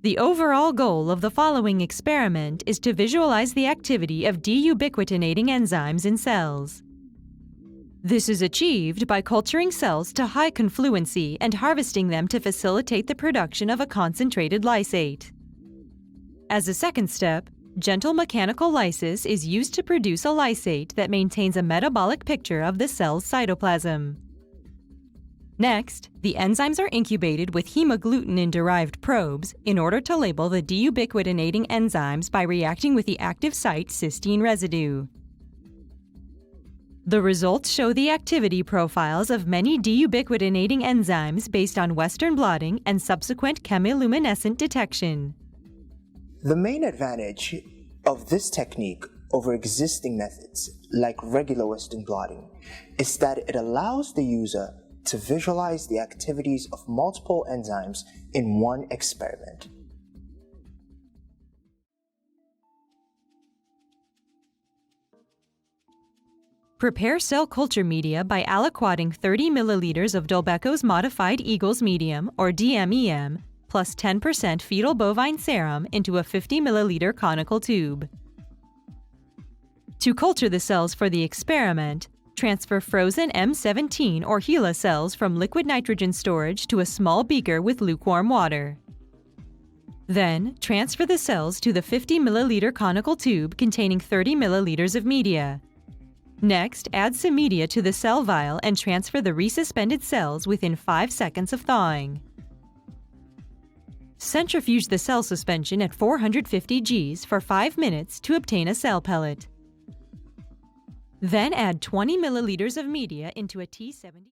The overall goal of the following experiment is to visualize the activity of deubiquitinating enzymes in cells. This is achieved by culturing cells to high confluency and harvesting them to facilitate the production of a concentrated lysate. As a second step, gentle mechanical lysis is used to produce a lysate that maintains a metabolic picture of the cell's cytoplasm. Next, the enzymes are incubated with hemagglutinin-derived probes in order to label the deubiquitinating enzymes by reacting with the active site cysteine residue. The results show the activity profiles of many deubiquitinating enzymes based on Western blotting and subsequent chemiluminescent detection. The main advantage of this technique over existing methods, like regular Western blotting, is that it allows the user to visualize the activities of multiple enzymes in one experiment. Prepare cell culture media by aliquoting 30 milliliters of Dolbeco's modified Eagles medium, or DMEM, plus 10% fetal bovine serum into a 50 milliliter conical tube. To culture the cells for the experiment, transfer frozen M17 or HeLa cells from liquid nitrogen storage to a small beaker with lukewarm water. Then, transfer the cells to the 50 milliliter conical tube containing 30 milliliters of media. Next, add some media to the cell vial and transfer the resuspended cells within 5 seconds of thawing. Centrifuge the cell suspension at 450 Gs for 5 minutes to obtain a cell pellet. Then add 20 milliliters of media into a T70.